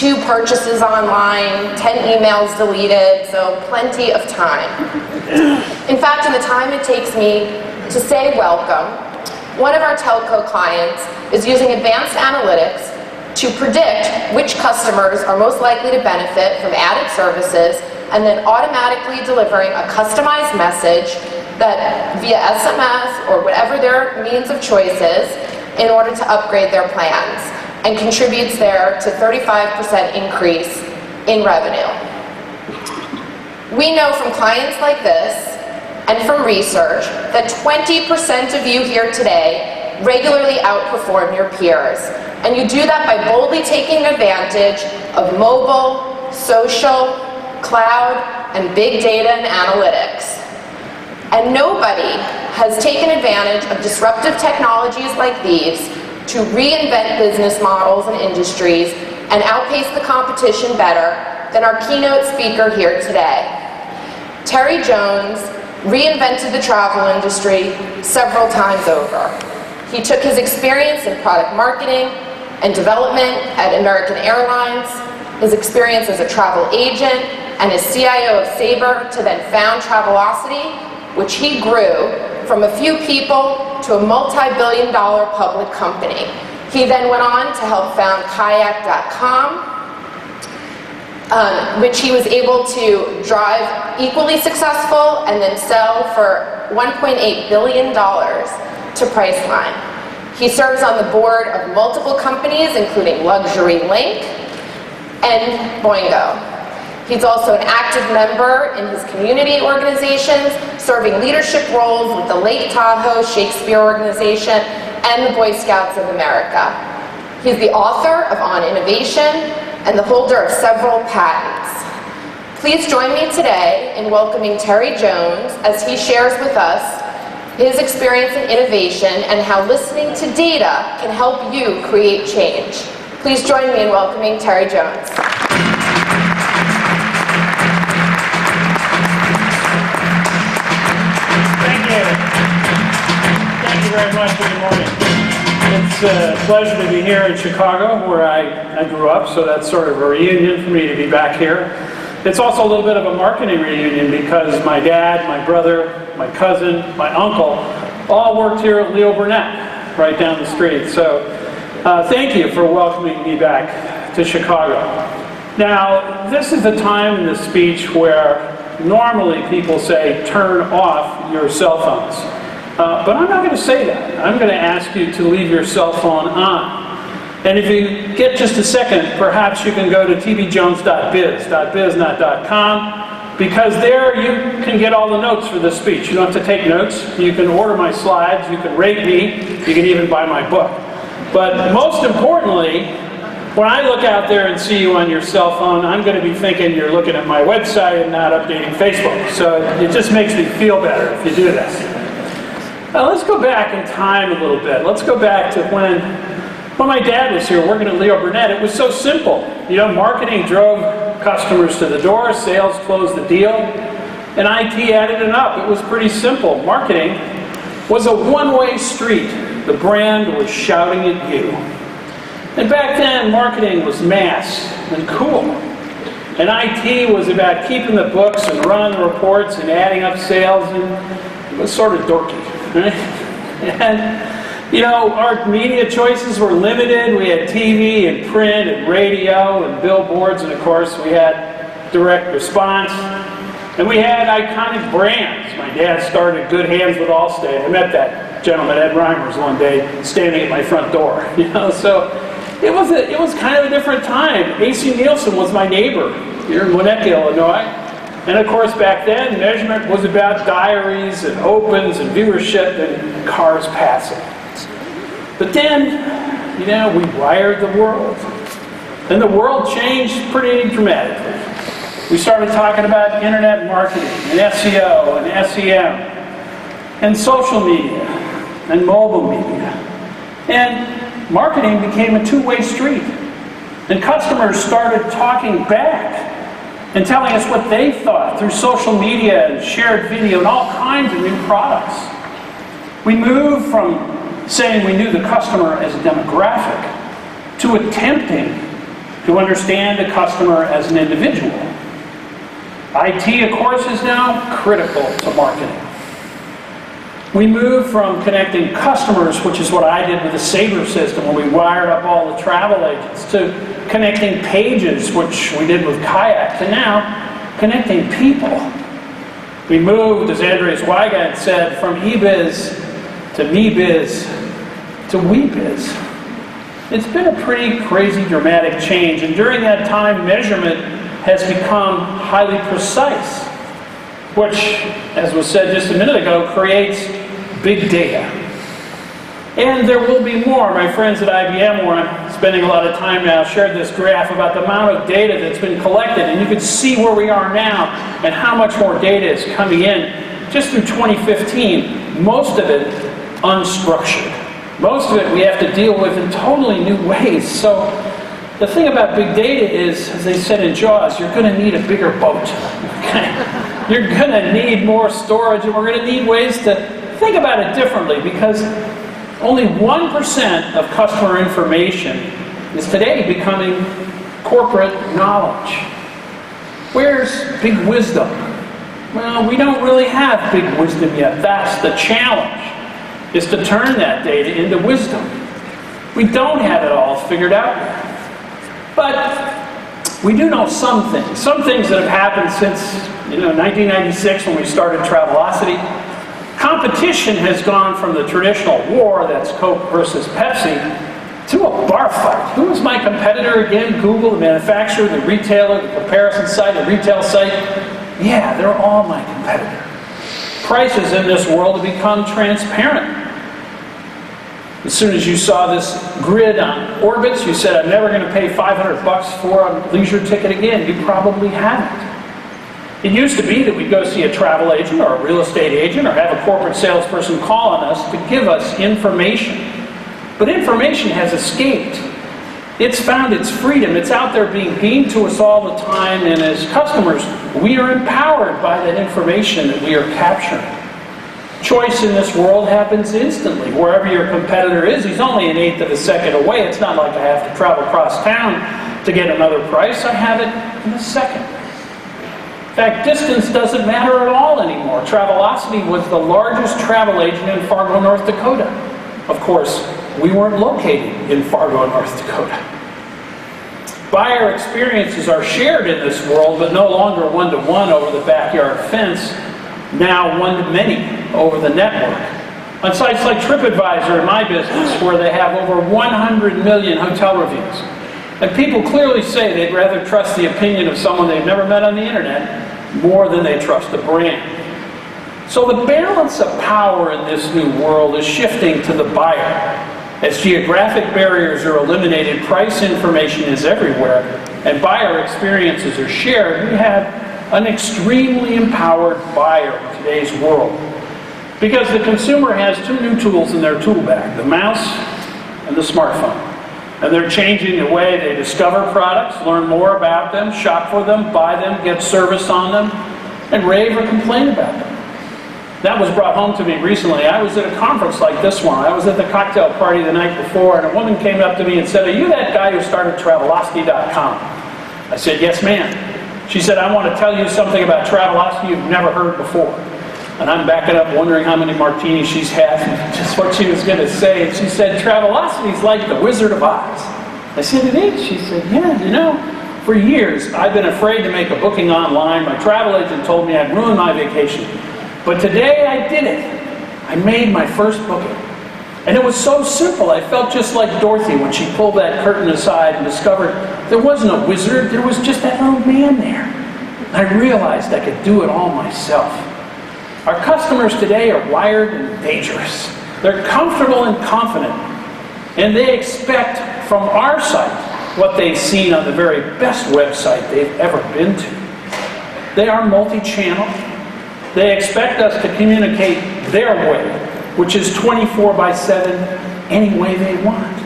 2 purchases online, 10 emails deleted, so plenty of time. In fact, in the time it takes me to say welcome, one of our telco clients is using advanced analytics to predict which customers are most likely to benefit from added services, and then automatically delivering a customized message that via SMS or whatever their means of choice is in order to upgrade their plans, and contributes there to 35% increase in revenue. We know from clients like this and from research that 20% of you here today regularly outperform your peers. And you do that by boldly taking advantage of mobile, social, cloud, and big data and analytics. And nobody has taken advantage of disruptive technologies like these to reinvent business models and industries and outpace the competition better than our keynote speaker here today. Terry Jones reinvented the travel industry several times over. He took his experience in product marketing and development at American Airlines, his experience as a travel agent, and as CIO of Sabre to then found Travelocity, which he grew from a few people to a multi-billion-dollar public company. He then went on to help found kayak.com, which he was able to drive equally successful and then sell for $1.8 billion to Priceline. He serves on the board of multiple companies, including Luxury Link and Boingo. He's also an active member in his community organizations, serving leadership roles with the Lake Tahoe Shakespeare Organization and the Boy Scouts of America. He's the author of On Innovation and the holder of several patents. Please join me today in welcoming Terry Jones as he shares with us his experience in innovation and how listening to data can help you create change. Please join me in welcoming Terry Jones. Thank you. Thank you very much. Good morning. It's a pleasure to be here in Chicago, where I grew up, so that's sort of a reunion for me to be back here. It's also a little bit of a marketing reunion because my dad, my brother, my cousin, my uncle, all worked here at Leo Burnett, right down the street. So thank you for welcoming me back to Chicago. Now, this is the time in the speech where normally people say, turn off your cell phones. But I'm not going to say that. I'm going to ask you to leave your cell phone on. And if you get just a second, perhaps you can go to tbjones.biz, not .com, because there you can get all the notes for this speech. You don't have to take notes. You can order my slides. You can rate me. You can even buy my book. But most importantly, when I look out there and see you on your cell phone, I'm going to be thinking you're looking at my website and not updating Facebook. So it just makes me feel better if you do this. Now let's go back in time a little bit. Let's go back to when my dad was here working at Leo Burnett. It was so simple. You know, marketing drove customers to the door, sales closed the deal, and IT added it up. It was pretty simple. Marketing was a one-way street. The brand was shouting at you. And back then, marketing was mass and cool. And IT was about keeping the books and running the reports and adding up sales, and it was sort of dorky, right? And you know, our media choices were limited. We had TV and print and radio and billboards, and of course we had direct response. And we had iconic brands. My dad started Good Hands with Allstate. I met that gentleman, Ed Reimers, one day standing at my front door. You know, so it was kind of a different time. A.C. Nielsen was my neighbor here in Winnetka, Illinois. And of course back then, measurement was about diaries and opens and viewership and cars passing. But then, you know, we wired the world. And the world changed pretty dramatically. We started talking about internet marketing and SEO and SEM and social media and mobile media. And marketing became a two-way street. And customers started talking back and telling us what they thought through social media and shared video and all kinds of new products. We moved from saying we knew the customer as a demographic to attempting to understand the customer as an individual. IT, of course, is now critical to marketing. We moved from connecting customers, which is what I did with the Sabre system when we wired up all the travel agents, to connecting pages, which we did with Kayak, to now connecting people. We moved, as Andres Weigand said, from eBiz to MeBiz to WeBiz. It's been a pretty crazy, dramatic change, and during that time, measurement has become highly precise, which, as was said just a minute ago, creates big data. And there will be more. My friends at IBM, where I'm spending a lot of time now, shared this graph about the amount of data that's been collected, and you can see where we are now and how much more data is coming in just through 2015, most of it unstructured. Most of it we have to deal with in totally new ways. So the thing about big data is, as they said in Jaws, you're going to need a bigger boat. Okay? You're going to need more storage, and we're going to need ways to think about it differently, because only 1% of customer information is today becoming corporate knowledge. Where's big wisdom? Well, we don't really have big wisdom yet. That's the challenge, is to turn that data into wisdom. We don't have it all figured out yet. But we do know some things that have happened since 1996 when we started Travelocity. Competition has gone from the traditional war, that's Coke versus Pepsi, to a bar fight. Who is my competitor again? Google, the manufacturer, the retailer, the comparison site, the retail site. Yeah, they're all my competitor. Prices in this world have become transparent. As soon as you saw this grid on Orbitz, you said, I'm never going to pay $500 for a leisure ticket again. You probably haven't. It used to be that we'd go see a travel agent or a real estate agent or have a corporate salesperson call on us to give us information. But information has escaped. It's found its freedom. It's out there being beamed to us all the time, and as customers, we are empowered by that information that we are capturing. Choice in this world happens instantly. Wherever your competitor is, he's only an eighth of a second away. It's not like I have to travel across town to get another price. I have it in a second. In fact, distance doesn't matter at all anymore. Travelocity was the largest travel agent in Fargo, North Dakota. Of course, we weren't located in Fargo, North Dakota. Buyer experiences are shared in this world, but no longer one-to-one over the backyard fence, now one-to-many over the network. On sites like TripAdvisor in my business, where they have over 100 million hotel reviews, and people clearly say they'd rather trust the opinion of someone they've never met on the internet more than they trust a brand. So the balance of power in this new world is shifting to the buyer. As geographic barriers are eliminated, price information is everywhere, and buyer experiences are shared, we have an extremely empowered buyer in today's world. Because the consumer has two new tools in their tool bag, the mouse and the smartphone. And they're changing the way they discover products, learn more about them, shop for them, buy them, get service on them, and rave or complain about them. That was brought home to me recently. I was at a conference like this one. I was at the cocktail party the night before, and a woman came up to me and said, "Are you that guy who started Travelocity.com?" I said, "Yes, ma'am." She said, "I want to tell you something about Travelocity you've never heard before." And I'm backing up wondering how many martinis she's had and just what she was going to say. And she said, "Travelocity's like the Wizard of Oz." I said, "It is?" She said, "Yeah, for years I've been afraid to make a booking online. My travel agent told me I'd ruin my vacation. But today I did it. I made my first booking. And it was so simple. I felt just like Dorothy when she pulled that curtain aside and discovered there wasn't a wizard, there was just that little man there. I realized I could do it all myself." Our customers today are wired and dangerous. They're comfortable and confident. And they expect from our site what they've seen on the very best website they've ever been to. They are multi-channel. They expect us to communicate their way, which is 24/7, any way they want.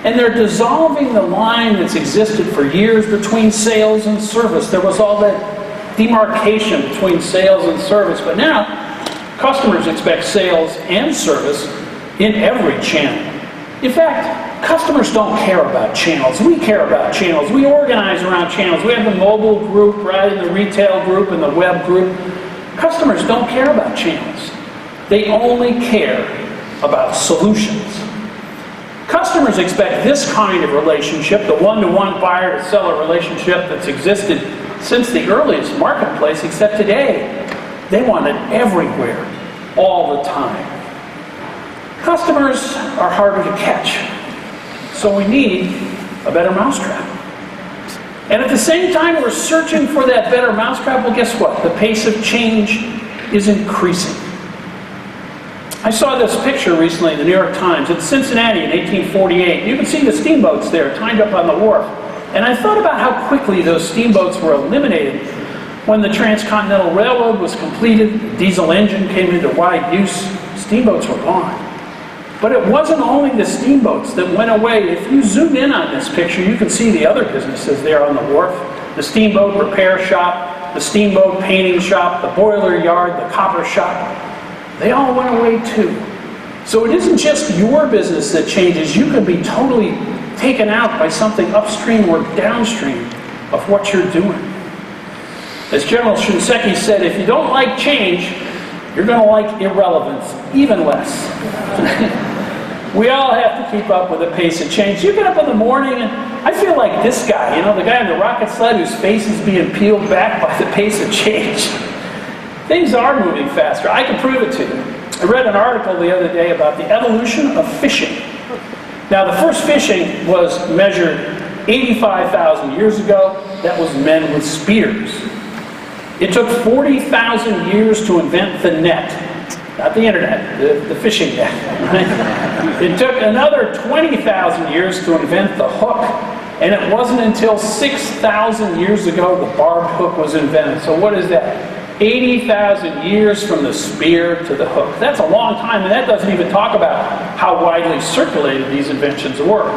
And they're dissolving the line that's existed for years between sales and service. There was all that demarcation between sales and service, but now customers expect sales and service in every channel. In fact, Customers don't care about channels. We care about channels. We organize around channels. We have the mobile group, right, and the retail group, and the web group. Customers don't care about channels. They only care about solutions. Customers expect this kind of relationship, the one-to-one buyer-to-seller relationship that's existed since the earliest marketplace, except today, they want it everywhere, all the time. Customers are harder to catch, so we need a better mousetrap. And at the same time we're searching for that better mousetrap, well, guess what? The pace of change is increasing. I saw this picture recently in the New York Times. It's Cincinnati in 1848. You can see the steamboats there tied up on the wharf. And I thought about how quickly those steamboats were eliminated when the Transcontinental Railroad was completed, the diesel engine came into wide use, steamboats were gone. But it wasn't only the steamboats that went away. If you zoom in on this picture, you can see the other businesses there on the wharf. The steamboat repair shop, the steamboat painting shop, the boiler yard, the copper shop. They all went away too. So it isn't just your business that changes. You can be totally taken out by something upstream or downstream of what you're doing. As General Shinseki said, if you don't like change, you're going to like irrelevance even less. We all have to keep up with the pace of change. You get up in the morning and I feel like this guy, the guy on the rocket sled whose face is being peeled back by the pace of change. Things are moving faster. I can prove it to you. I read an article the other day about the evolution of fishing. Now, the first fishing was measured 85,000 years ago. That was men with spears. It took 40,000 years to invent the net. Not the internet, the fishing net. Right? It took another 20,000 years to invent the hook. And it wasn't until 6,000 years ago the barbed hook was invented. So what is that? 80,000 years from the spear to the hook. That's a long time, and that doesn't even talk about how widely circulated these inventions were.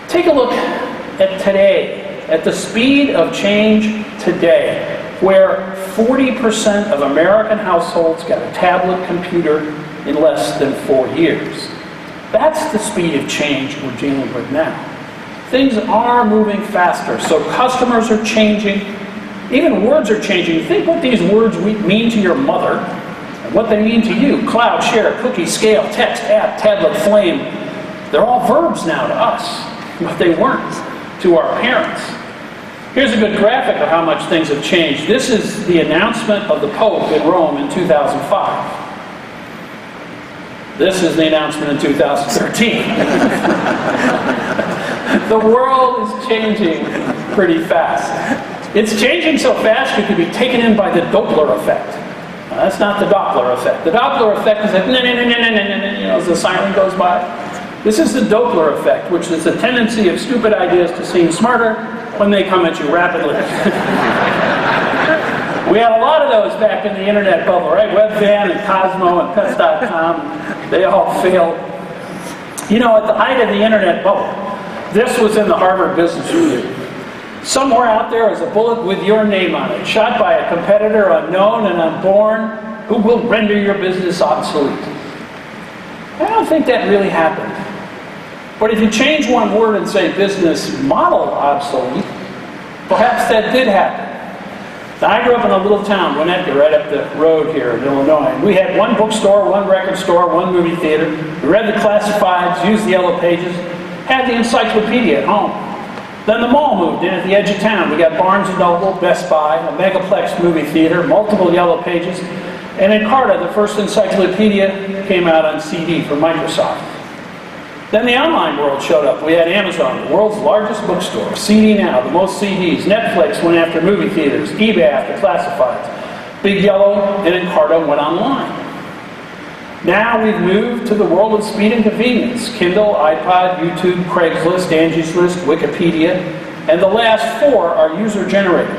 Take a look at today, at the speed of change today, where 40% of American households got a tablet computer in less than 4 years. That's the speed of change we're dealing with now. Things are moving faster, so customers are changing. Even words are changing. Think what these words mean to your mother and what they mean to you. Cloud, share, cookie, scale, text, app, tablet, flame. They're all verbs now to us, but they weren't to our parents. Here's a good graphic of how much things have changed. This is the announcement of the Pope in Rome in 2005. This is the announcement in 2013. The world is changing pretty fast. It's changing so fast you could be taken in by the Doppler effect. That's not the Doppler effect. The Doppler effect is like, as the siren goes by. This is the Doppler effect, which is the tendency of stupid ideas to seem smarter when they come at you rapidly. We had a lot of those back in the internet bubble, right? Webvan and Cosmo and Pets.com, they all failed. At the height of the internet bubble, this was in the Harvard Business Review. Somewhere out there is a bullet with your name on it, shot by a competitor unknown and unborn, who will render your business obsolete. I don't think that really happened. But if you change one word and say business model obsolete, perhaps that did happen. Now, I grew up in a little town, Winnetka, right up the road here in Illinois. We had one bookstore, one record store, one movie theater. We read the classifieds, used the yellow pages, had the encyclopedia at home. Then the mall moved in at the edge of town. We got Barnes & Noble, Best Buy, a megaplex movie theater, multiple yellow pages. And in Carta, the first encyclopedia came out on CD from Microsoft. Then the online world showed up. We had Amazon, the world's largest bookstore, CD Now, the most CDs. Netflix went after movie theaters, eBay after classifieds. Big Yellow and Encarta went online. Now we've moved to the world of speed and convenience. Kindle, iPod, YouTube, Craigslist, Angie's List, Wikipedia, and the last four are user-generated.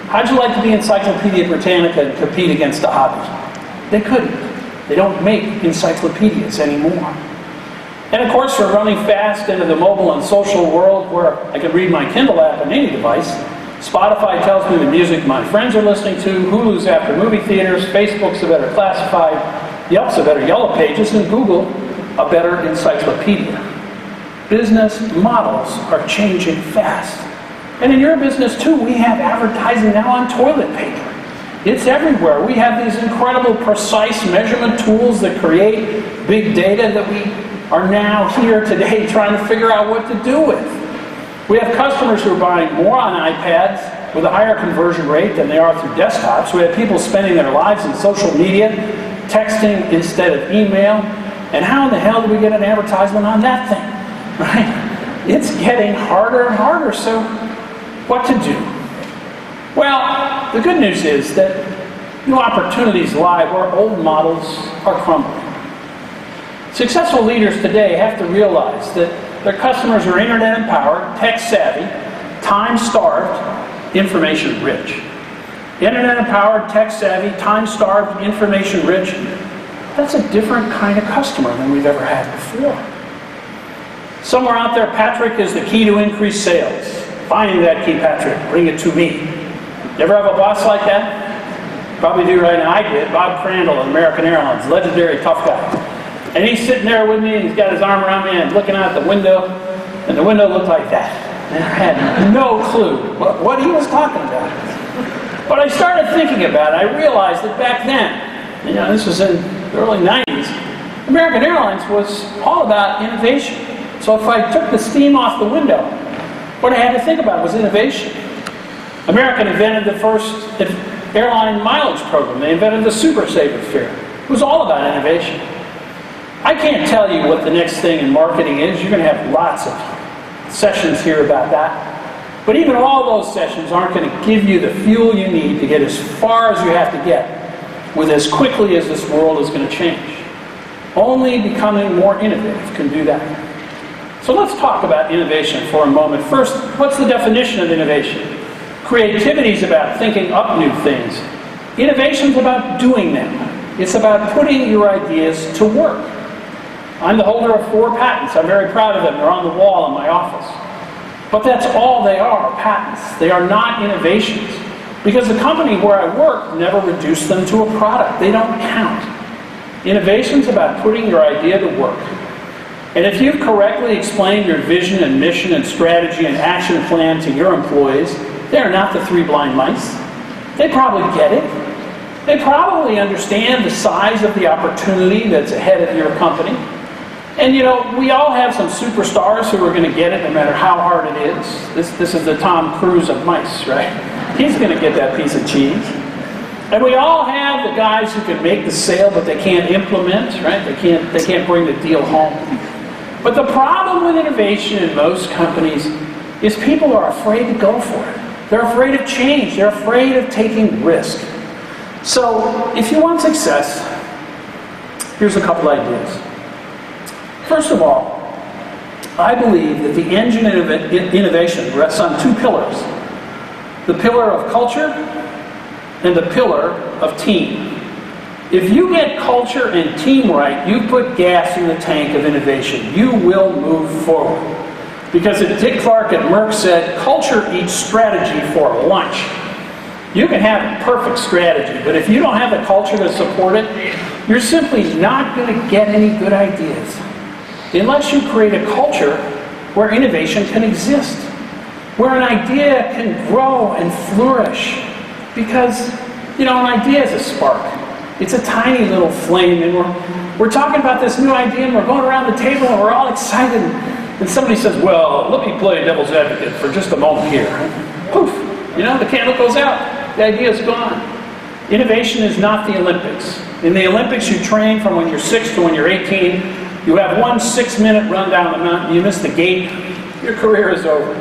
How'd you like to be Encyclopedia Britannica and compete against a hobby? They couldn't. They don't make encyclopedias anymore. And of course, we're running fast into the mobile and social world where I can read my Kindle app on any device. Spotify tells me the music my friends are listening to, Hulu's after movie theaters, Facebook's a better classified, Yelp's a better yellow pages, and Google a better encyclopedia. Business models are changing fast. And in your business too, we have advertising now on toilet paper. It's everywhere. We have these incredible precise measurement tools that create big data that we are now here today trying to figure out what to do with. We have customers who are buying more on iPads with a higher conversion rate than they are through desktops. We have people spending their lives in social media, texting instead of email. And how in the hell do we get an advertisement on that thing? Right? It's getting harder and harder, so what to do? Well, the good news is that new opportunities lie where old models are crumbling. Successful leaders today have to realize that their customers are internet-empowered, tech-savvy, time-starved, information-rich. Internet-empowered, tech-savvy, time-starved, information-rich, that's a different kind of customer than we've ever had before. Somewhere out there, Patrick is the key to increased sales. Find that key, Patrick. Bring it to me. You ever have a boss like that? Probably do right now. I did. Bob Crandall at American Airlines, legendary tough guy. And he's sitting there with me, and he's got his arm around me, and looking out the window, and the window looked like that. And I had no clue what he was talking about. But I started thinking about it. I realized that back then, this was in the early 90s, American Airlines was all about innovation. So if I took the steam off the window, what I had to think about was innovation. American invented the first airline mileage program. They invented the Super Saver fare. It was all about innovation. I can't tell you what the next thing in marketing is. You're going to have lots of sessions here about that. But even all those sessions aren't going to give you the fuel you need to get as far as you have to get with as quickly as this world is going to change. Only becoming more innovative can do that. So let's talk about innovation for a moment. First, what's the definition of innovation? Creativity is about thinking up new things. Innovation is about doing them. It's about putting your ideas to work. I'm the holder of 4 patents. I'm very proud of them. They're on the wall in my office. But that's all they are, patents. They are not innovations. Because the company where I work never reduced them to a product. They don't count. Innovation is about putting your idea to work. And if you've correctly explained your vision and mission and strategy and action plan to your employees, they are not the 3 blind mice. They probably get it. They probably understand the size of the opportunity that's ahead of your company. And we all have some superstars who are going to get it no matter how hard it is. This is the Tom Cruise of mice, right? He's going to get that piece of cheese. And we all have the guys who can make the sale, but they can't implement, right? They can't bring the deal home. But the problem with innovation in most companies is people are afraid to go for it. They're afraid of change. They're afraid of taking risk. So if you want success, here's a couple ideas. First of all, I believe that the engine of innovation rests on 2 pillars. The pillar of culture and the pillar of team. If you get culture and team right, you put gas in the tank of innovation. You will move forward. Because as Dick Clark at Merck said, culture eats strategy for lunch. You can have a perfect strategy, but if you don't have the culture to support it, you're simply not going to get any good ideas. Unless you create a culture where innovation can exist, where an idea can grow and flourish. Because, an idea is a spark. It's a tiny little flame, and we're talking about this new idea, and we're going around the table, and we're all excited. And somebody says, well, let me play devil's advocate for just a moment here. Poof, the candle goes out. The idea is gone. Innovation is not the Olympics. In the Olympics, you train from when you're 6 to when you're 18. You have 1 6-minute run down the mountain. You miss the gate, your career is over.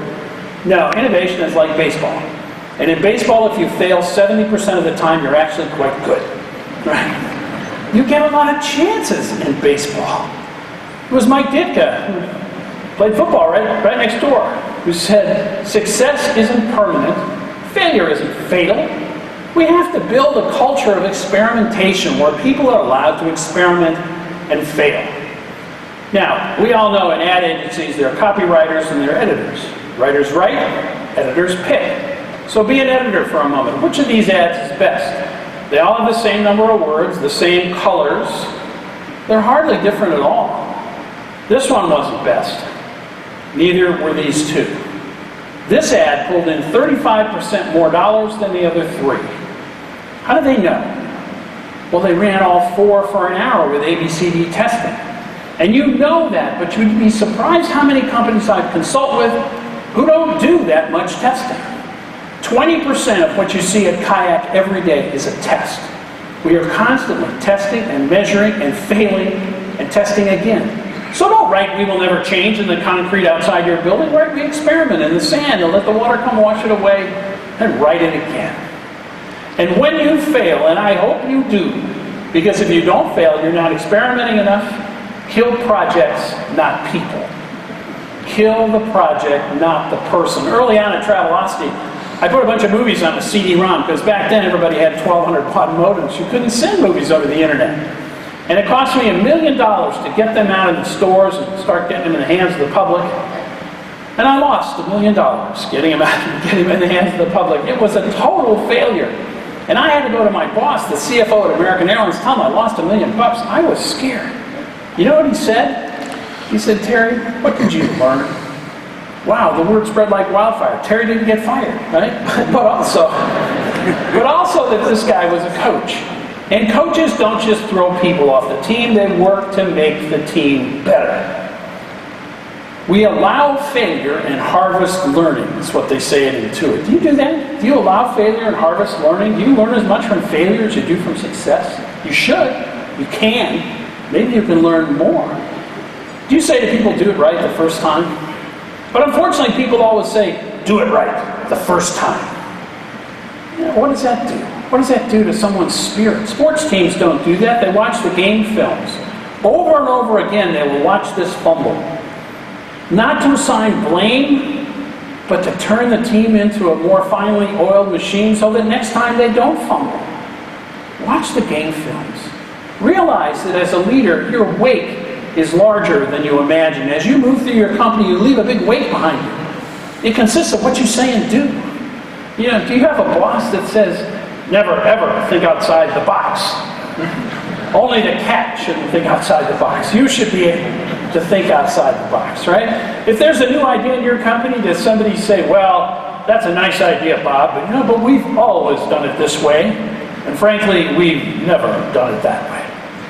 No, innovation is like baseball. And in baseball, if you fail 70% of the time, you're actually quite good. Right? You get a lot of chances in baseball. It was Mike Ditka, who played football right next door, who said, success isn't permanent, failure isn't fatal. We have to build a culture of experimentation where people are allowed to experiment and fail. Now, we all know in ad agencies there are copywriters and there are editors. Writers write, editors pick. So be an editor for a moment. Which of these ads is best? They all have the same number of words, the same colors. They're hardly different at all. This one wasn't best. Neither were these two. This ad pulled in 35% more dollars than the other three. How did they know? Well, they ran all four for an hour with ABCD testing. And you know that, but you'd be surprised how many companies I consult with who don't do that much testing. 20% of what you see at Kayak every day is a test. We are constantly testing and measuring and failing and testing again. So don't write, "We will never change" in the concrete outside your building. Write, "We experiment" in the sand and let the water come wash it away, and write it again. And when you fail, and I hope you do, because if you don't fail, you're not experimenting enough, kill projects, not people. Kill the project, not the person. Early on at Travelocity, I put a bunch of movies on a CD-ROM, because back then everybody had 1200 baud modems. You couldn't send movies over the internet. And it cost me $1 million to get them out in the stores and start getting them in the hands of the public. And I lost $1 million getting them out and getting them in the hands of the public. It was a total failure. And I had to go to my boss, the CFO at American Airlines, tell him I lost $1 million. I was scared. You know what he said? He said, "Terry, what did you learn?" Wow, the word spread like wildfire. Terry didn't get fired, right? but also that this guy was a coach. And coaches don't just throw people off the team, they work to make the team better. We allow failure and harvest learning, is what they say at Intuit. Do you do that? Do you allow failure and harvest learning? Do you learn as much from failure as you do from success? You should. You can. Maybe you can learn more. Do you say to people, "Do it right the first time"? But unfortunately, people always say, "Do it right the first time." You know, what does that do? What does that do to someone's spirit? Sports teams don't do that. They watch the game films. Over and over again, they will watch this fumble. Not to assign blame, but to turn the team into a more finely oiled machine so that next time they don't fumble. Watch the game films. Realize that as a leader, your weight is larger than you imagine. As you move through your company, you leave a big weight behind you. It consists of what you say and do. You know, do you have a boss that says, "Never ever think outside the box"? Only the cat shouldn't think outside the box. You should be able to think outside the box, right? If there's a new idea in your company, does somebody say, "Well, that's a nice idea, Bob, but we've always done it this way, and frankly, we've never done it that way"?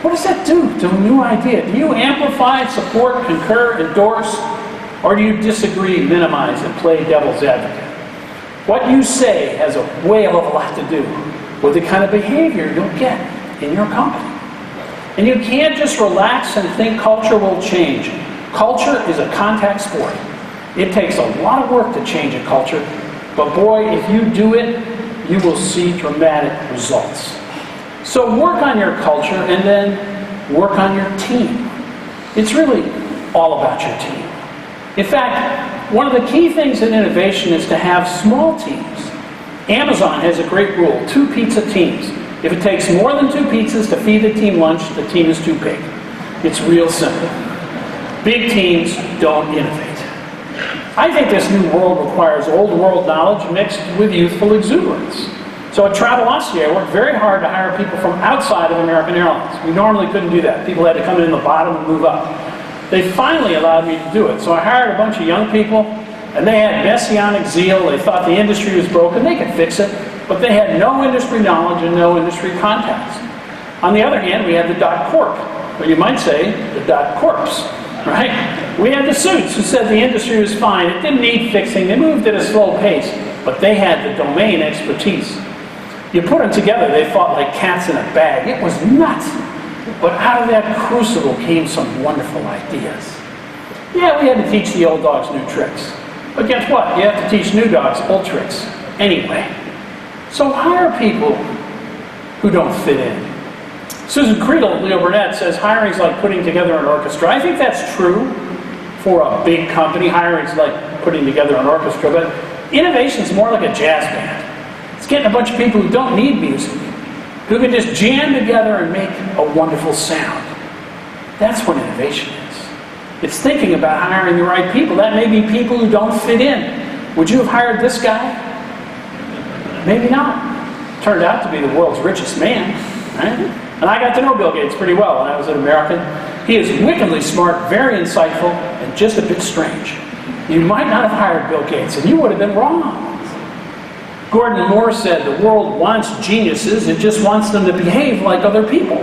What does that do to a new idea? Do you amplify, support, concur, endorse, or do you disagree, minimize, and play devil's advocate? What you say has a whale of a lot to do with the kind of behavior you'll get in your company. And you can't just relax and think culture will change. Culture is a contact sport. It takes a lot of work to change a culture, but boy, if you do it, you will see dramatic results. So work on your culture and then work on your team. It's really all about your team. In fact, one of the key things in innovation is to have small teams. Amazon has a great rule, 2 pizza teams. If it takes more than 2 pizzas to feed the team lunch, the team is too big. It's real simple. Big teams don't innovate. I think this new world requires old world knowledge mixed with youthful exuberance. So at Travelocity, I worked very hard to hire people from outside of American Airlines. We normally couldn't do that. People had to come in the bottom and move up. They finally allowed me to do it. So I hired a bunch of young people, and they had messianic zeal. They thought the industry was broken. They could fix it. But they had no industry knowledge and no industry contacts. On the other hand, we had the .corp, or you might say the .corps, right? We had the suits who said the industry was fine. It didn't need fixing. They moved at a slow pace, but they had the domain expertise. You put them together, they fought like cats in a bag. It was nuts. But out of that crucible came some wonderful ideas. Yeah, we had to teach the old dogs new tricks. But guess what? You have to teach new dogs old tricks anyway. So hire people who don't fit in. Susan Creedle at Leo Burnett says hiring is like putting together an orchestra. I think that's true for a big company. Hiring is like putting together an orchestra. But innovation is more like a jazz band. It's getting a bunch of people who don't need music, who can just jam together and make a wonderful sound. That's what innovation is. It's thinking about hiring the right people. That may be people who don't fit in. Would you have hired this guy? Maybe not. Turned out to be the world's richest man, right? And I got to know Bill Gates pretty well when I was at American. He is wickedly smart, very insightful, and just a bit strange. you might not have hired Bill Gates, and you would have been wrong. Gordon Moore said, the world wants geniuses, it just wants them to behave like other people.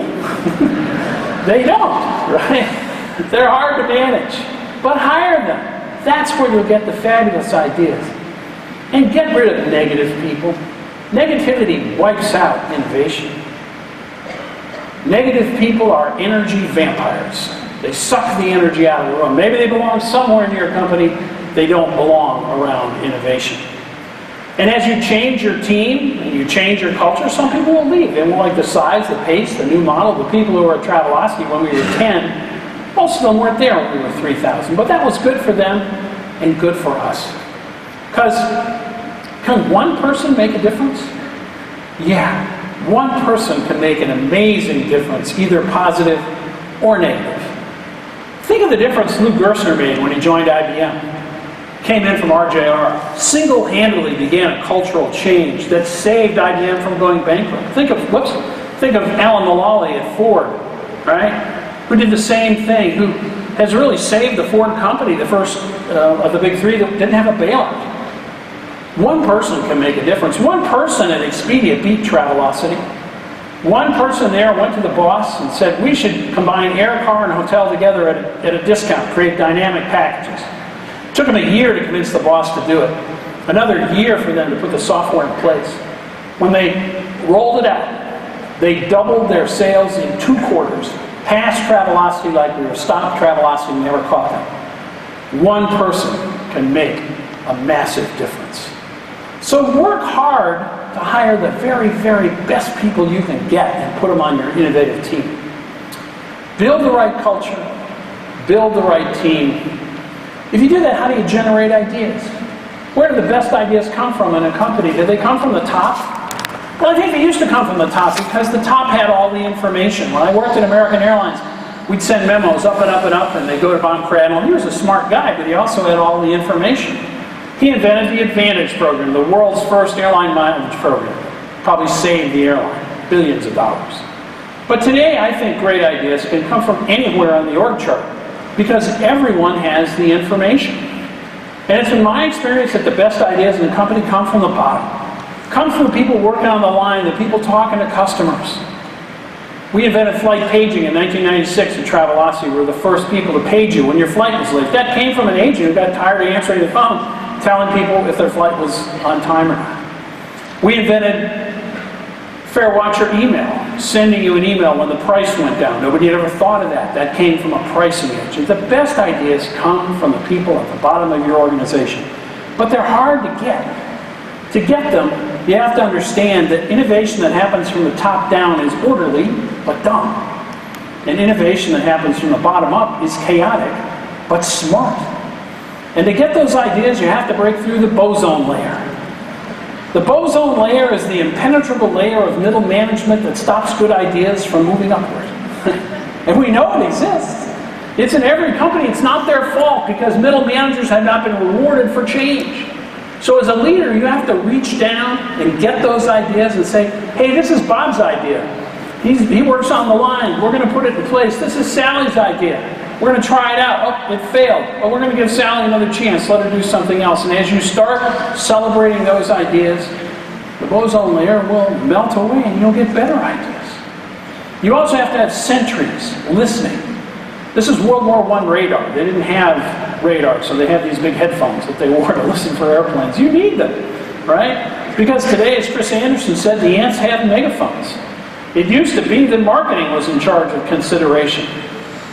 They don't, right? They're hard to manage, but hire them. That's where you'll get the fabulous ideas. And get rid of negative people. Negativity wipes out innovation. Negative people are energy vampires. They suck the energy out of the room. Maybe they belong somewhere in your company, they don't belong around innovation. And as you change your team and you change your culture, some people will leave. They won't like the size, the pace, the new model. The people who were at Travelocity when we were 10, most of them weren't there when we were 3,000. But that was good for them and good for us. Because can one person make a difference? Yeah, one person can make an amazing difference, either positive or negative. Think of the difference Lou Gerstner made when he joined IBM. Came in from RJR, single-handedly began a cultural change that saved IBM from going bankrupt. Think of Alan Mulally at Ford, right? Who did the same thing, who has really saved the Ford company, the first of the big three that didn't have a bailout. One person can make a difference. One person at Expedia beat Travelocity. One person there went to the boss and said, we should combine air, car, and hotel together at a discount, create dynamic packages. It took them a year to convince the boss to do it. Another year for them to put the software in place. When they rolled it out, they doubled their sales in 2 quarters, passed Travelocity like we were stopped Travelocity and never caught them. One person can make a massive difference. So work hard to hire the very, very best people you can get and put them on your innovative team. Build the right culture, build the right team. If you do that, how do you generate ideas? Where do the best ideas come from in a company? Do they come from the top? Well, I think they used to come from the top because the top had all the information. When I worked at American Airlines, we'd send memos up and up and up, and they'd go to Bob Cradle. He was a smart guy, but he also had all the information. He invented the Advantage program, the world's first airline mileage program. Probably saved the airline billions of dollars. But today, I think great ideas can come from anywhere on the org chart because everyone has the information. And it's been my experience that the best ideas in the company come from the bottom. Come from the people working on the line, the people talking to customers. We invented flight paging in 1996 at Travelocity. We were the first people to page you when your flight was late. That came from an agent who got tired of answering the phone, telling people if their flight was on time or not. We invented Fair Watcher email, sending you an email when the price went down. Nobody had ever thought of that. That came from a pricing agent. The best ideas come from the people at the bottom of your organization. But they're hard to get. To get them, you have to understand that innovation that happens from the top down is orderly, but dumb. And innovation that happens from the bottom up is chaotic, but smart. And to get those ideas, you have to break through the boson layer. The boson layer is the impenetrable layer of middle management that stops good ideas from moving upward. And we know it exists. It's in every company. It's not their fault because middle managers have not been rewarded for change. So as a leader, you have to reach down and get those ideas and say, hey, this is Bob's idea. He works on the line. We're going to put it in place. This is Sally's idea. We're going to try it out. Oh, it failed. Oh, we're going to give Sally another chance. Let her do something else. And as you start celebrating those ideas, the boson layer will melt away and you'll get better ideas. You also have to have sentries listening. This is World War I radar. They didn't have radar, so they had these big headphones that they wore to listen for airplanes. You need them, right? Because today, as Chris Anderson said, the ants have megaphones. It used to be that marketing was in charge of consideration.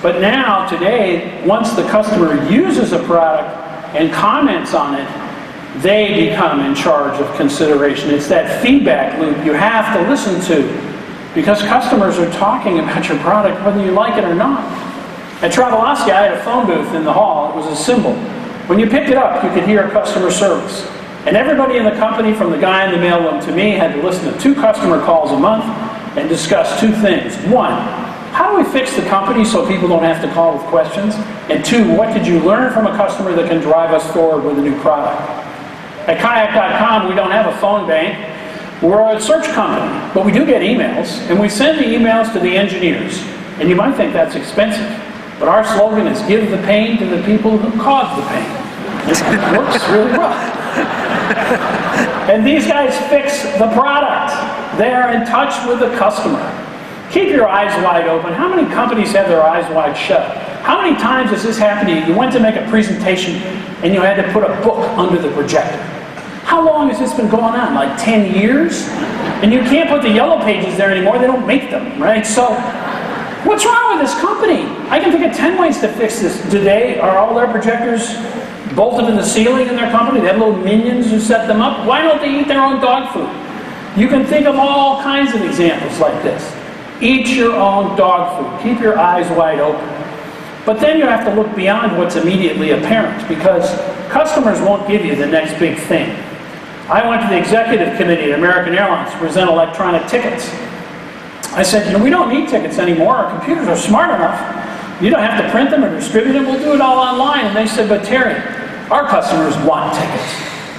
But now, today, once the customer uses a product and comments on it, they become in charge of consideration. It's that feedback loop you have to listen to because customers are talking about your product whether you like it or not. At Travelocity, I had a phone booth in the hall. It was a symbol. When you picked it up, you could hear customer service. And everybody in the company, from the guy in the mailroom to me, had to listen to 2 customer calls a month and discuss 2 things. 1, how do we fix the company so people don't have to call with questions? And 2, what did you learn from a customer that can drive us forward with a new product? At kayak.com, we don't have a phone bank. We're a search company, but we do get emails, and we send the emails to the engineers. And you might think that's expensive, but our slogan is give the pain to the people who cause the pain. It works really well. And these guys fix the product. They are in touch with the customer. Keep your eyes wide open. How many companies have their eyes wide shut? How many times has this happened to you? You went to make a presentation and you had to put a book under the projector. How long has this been going on? Like 10 years? And you can't put the yellow pages there anymore. They don't make them, right? So what's wrong with this company? I can think of 10 ways to fix this. Are all their projectors bolted in the ceiling in their company? They have little minions who set them up. Why don't they eat their own dog food? You can think of all kinds of examples like this. Eat your own dog food. Keep your eyes wide open. But then you have to look beyond what's immediately apparent, because customers won't give you the next big thing. I went to the executive committee at American Airlines to present electronic tickets. I said, we don't need tickets anymore. Our computers are smart enough. You don't have to print them or distribute them. We'll do it all online. And they said, but Terry, our customers want tickets.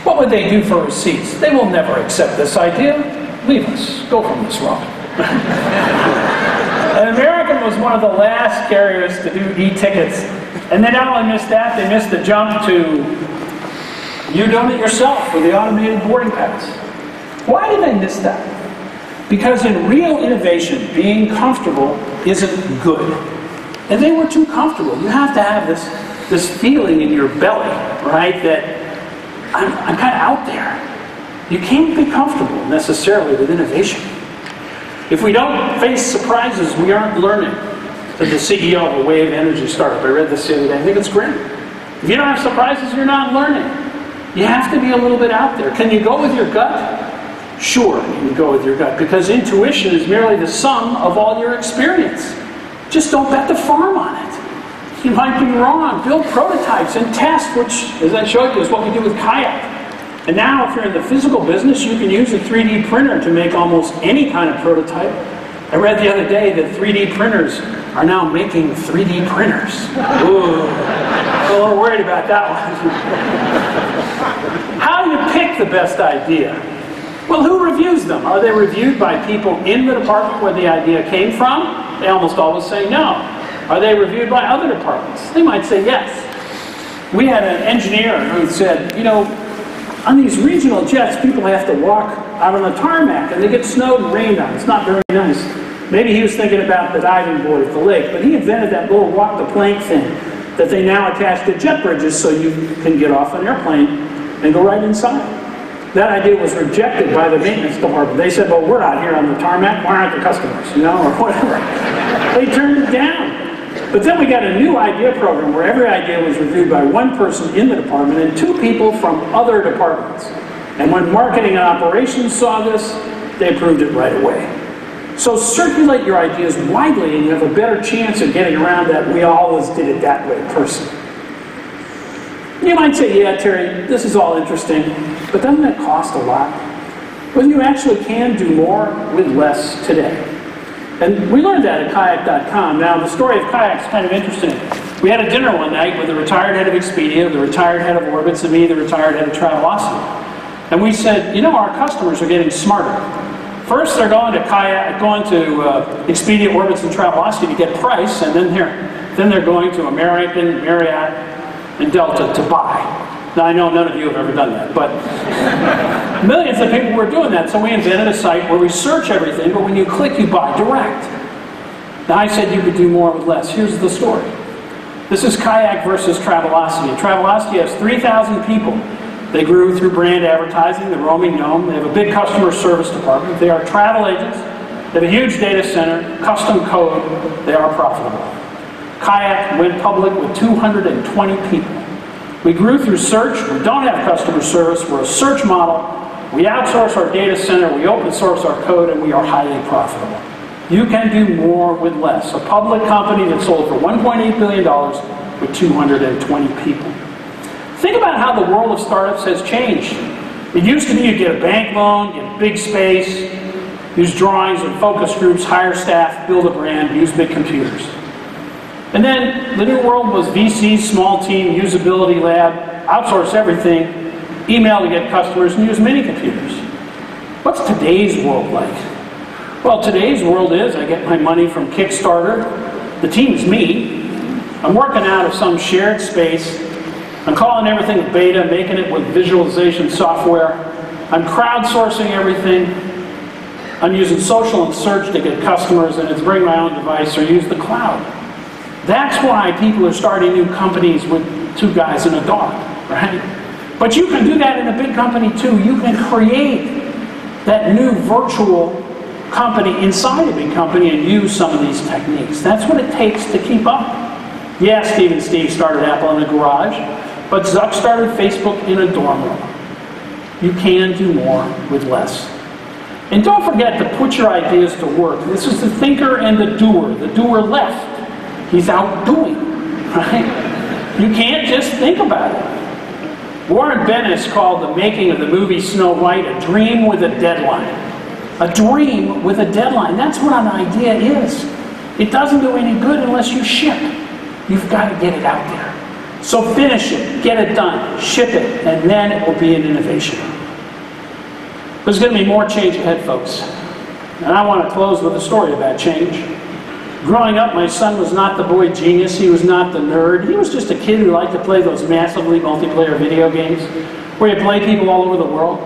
What would they do for receipts? They will never accept this idea. Leave us. Go from this road. And American was one of the last carriers to do e-tickets. And they not only missed that, they missed the jump to you doing it yourself with the automated boarding pass. Why did they miss that? Because in real innovation, being comfortable isn't good. And they were too comfortable. You have to have this feeling in your belly, right, that I'm kind of out there. You can't be comfortable necessarily with innovation. If we don't face surprises, we aren't learning. Said the CEO of a wave energy startup. I read this the other day. I think it's great. If you don't have surprises, you're not learning. You have to be a little bit out there. Can you go with your gut? Sure, you can go with your gut, because intuition is merely the sum of all your experience. Just don't bet the farm on it. You might be wrong. Build prototypes and test, which, as I showed you, is what we do with Kayak. And now, if you're in the physical business, you can use a 3D printer to make almost any kind of prototype. I read the other day that 3D printers are now making 3D printers. Ooh, I'm a little worried about that one. How do you pick the best idea? Well, who reviews them? Are they reviewed by people in the department where the idea came from? They almost always say no. Are they reviewed by other departments? They might say yes. We had an engineer who said, on these regional jets, people have to walk out on the tarmac, and they get snowed and rained on. It's not very nice. Maybe he was thinking about the diving board at the lake, but he invented that little walk-the-plank thing that they now attach to jet bridges so you can get off an airplane and go right inside. That idea was rejected by the maintenance department. They said, well, we're out here on the tarmac. Why aren't the customers, or whatever. They turned it down. But then we got a new idea program where every idea was reviewed by one person in the department and two people from other departments. And when marketing and operations saw this, they approved it right away. So circulate your ideas widely and you have a better chance of getting around that we always did it that way person. You might say, yeah, Terry, this is all interesting, but doesn't that cost a lot? Well, you actually can do more with less today. And we learned that at kayak.com. Now, the story of Kayak is kind of interesting. We had a dinner one night with the retired head of Expedia, the retired head of Orbitz, and me, the retired head of Travelocity. And we said, our customers are getting smarter. First, they're going to Expedia, Orbitz, and Travelocity to get price, and then they're going to American, Marriott, and Delta to buy. Now, I know none of you have ever done that, but millions of people were doing that, so we invented a site where we search everything, but when you click, you buy direct. Now, I said you could do more with less. Here's the story. This is Kayak versus Travelocity. And Travelocity has 3,000 people. They grew through brand advertising, the roaming gnome. They have a big customer service department. They are travel agents. They have a huge data center, custom code. They are profitable. Kayak went public with 220 people. We grew through search. We don't have customer service. We're a search model. We outsource our data center. We open source our code, and we are highly profitable. You can do more with less. A public company that sold for $1.8 billion with 220 people. Think about how the world of startups has changed. It used to be you'd get a bank loan, get big space, use drawings and focus groups, hire staff, build a brand, use big computers. And then the new world was VC, small team, usability lab, outsource everything, email to get customers, and use mini computers. What's today's world like? Well, today's world is I get my money from Kickstarter. The team's me. I'm working out of some shared space. I'm calling everything beta, making it with visualization software. I'm crowdsourcing everything. I'm using social and search to get customers, and it's bring my own device or use the cloud. That's why people are starting new companies with 2 guys and a dog, right? But you can do that in a big company too. You can create that new virtual company inside a big company and use some of these techniques. That's what it takes to keep up. Yeah, Steve started Apple in a garage, but Zuck started Facebook in a dorm room. You can do more with less. And don't forget to put your ideas to work. This is the thinker and the doer. The doer left. He's out doing, right? You can't just think about it. Warren Bennis called the making of the movie Snow White a dream with a deadline. A dream with a deadline. That's what an idea is. It doesn't do any good unless you ship. You've got to get it out there. So finish it, get it done, ship it, and then it will be an innovation. There's going to be more change ahead, folks. And I want to close with a story about change. Growing up, my son was not the boy genius. He was not the nerd. He was just a kid who liked to play those massively multiplayer video games where you play people all over the world.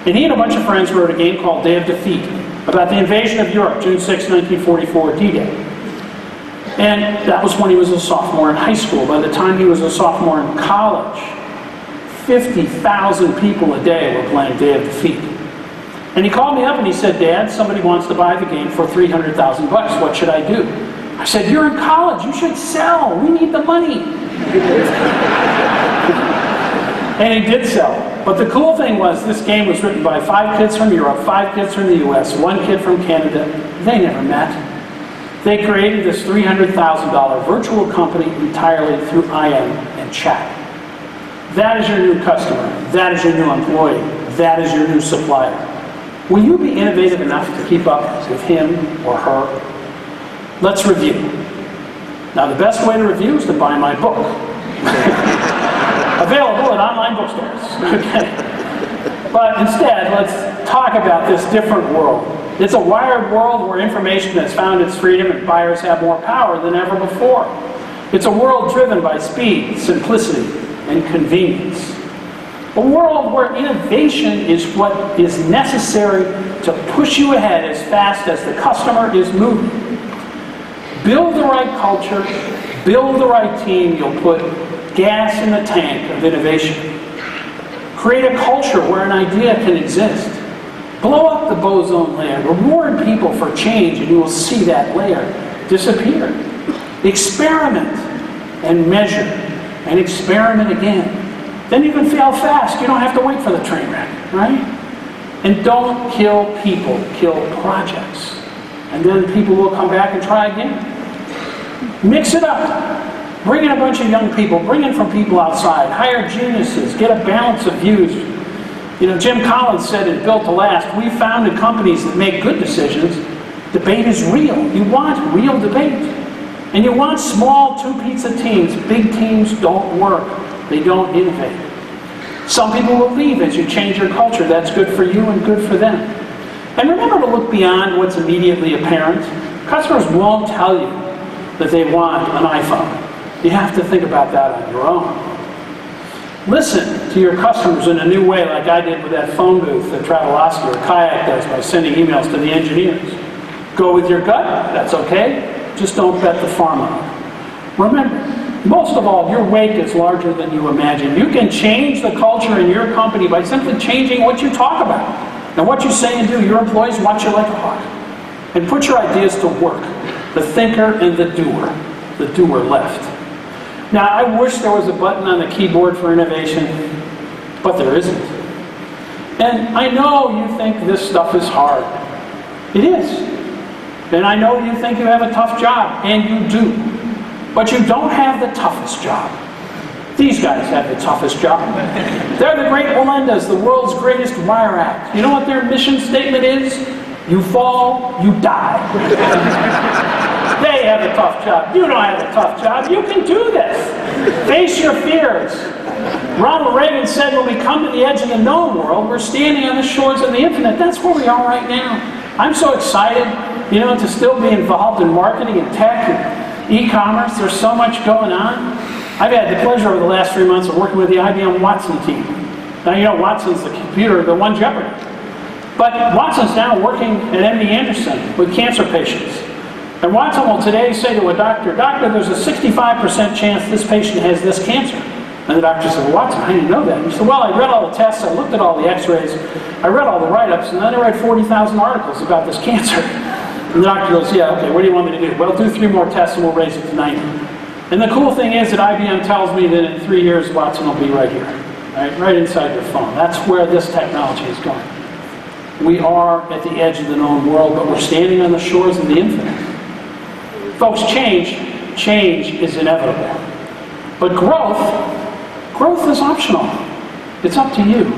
And he and a bunch of friends wrote a game called Day of Defeat about the invasion of Europe, June 6, 1944, D-Day. And that was when he was a sophomore in high school. By the time he was a sophomore in college, 50,000 people a day were playing Day of Defeat. And he called me up and he said, Dad, somebody wants to buy the game for $300,000. What should I do? I said, you're in college. You should sell. We need the money. And he did sell. But the cool thing was this game was written by 5 kids from Europe, 5 kids from the US, 1 kid from Canada. They never met. They created this $300,000 virtual company entirely through IM and chat. That is your new customer. That is your new employee. That is your new supplier. Will you be innovative enough to keep up with him or her? Let's review. Now, the best way to review is to buy my book. Available at online bookstores. Okay. But instead, let's talk about this different world. It's a wired world where information has found its freedom and buyers have more power than ever before. It's a world driven by speed, simplicity, and convenience. A world where innovation is what is necessary to push you ahead as fast as the customer is moving. Build the right culture, build the right team, you'll put gas in the tank of innovation. Create a culture where an idea can exist. Blow up the boson layer, reward people for change, and you will see that layer disappear. Experiment and measure, and experiment again. Then you can fail fast. You don't have to wait for the train wreck, right? And don't kill people, kill projects. And then people will come back and try again. Mix it up. Bring in a bunch of young people. Bring in from people outside. Hire geniuses. Get a balance of views. You know, Jim Collins said in Built to Last, we founded companies that make good decisions. Debate is real. You want real debate. And you want small 2-pizza teams. Big teams don't work. They don't innovate. Some people will leave as you change your culture. That's good for you and good for them. And remember to look beyond what's immediately apparent. Customers won't tell you that they want an iPhone. You have to think about that on your own. Listen to your customers in a new way, like I did with that phone booth that Travelocity or Kayak does by sending emails to the engineers. Go with your gut, that's okay. Just don't bet the farm on it. Remember, most of all, your wake is larger than you imagine. You can change the culture in your company by simply changing what you talk about and what you say and do. Your employees watch you like a hawk. And put your ideas to work. The thinker and the doer. The doer left. Now, I wish there was a button on the keyboard for innovation, but there isn't. And I know you think this stuff is hard. It is. And I know you think you have a tough job, and you do. But you don't have the toughest job. These guys have the toughest job. They're the great Walendas, the world's greatest wire act. You know what their mission statement is? You fall, you die. They have a tough job. You don't have a tough job. You can do this. Face your fears. Ronald Reagan said when we come to the edge of the known world, we're standing on the shores of the infinite. That's where we are right now. I'm so excited, you know, to still be involved in marketing and tech and e-commerce. There's so much going on. I've had the pleasure over the last 3 months of working with the IBM Watson team. Now you know Watson's the computer that won Jeopardy. But Watson's now working at MD Anderson with cancer patients. And Watson will today say to a doctor, "Doctor, there's a 65% chance this patient has this cancer." And the doctor said, "Well, Watson, how do you know that?" And he said, "Well, I read all the tests, I looked at all the x-rays, I read all the write-ups, and then I read 40,000 articles about this cancer." And the doctor goes, "Yeah, okay, what do you want me to do?" "Well, do 3 more tests and we'll raise it to 90. And the cool thing is that IBM tells me that in 3 years, Watson will be right here, right inside your phone. That's where this technology is going. We are at the edge of the known world, but we're standing on the shores of the infinite. Folks, change is inevitable. But growth is optional. It's up to you.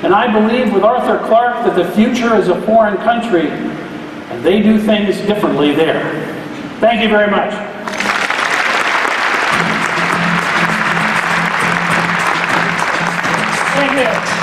And I believe with Arthur Clarke that the future is a foreign country, and they do things differently there. Thank you very much. Thank you.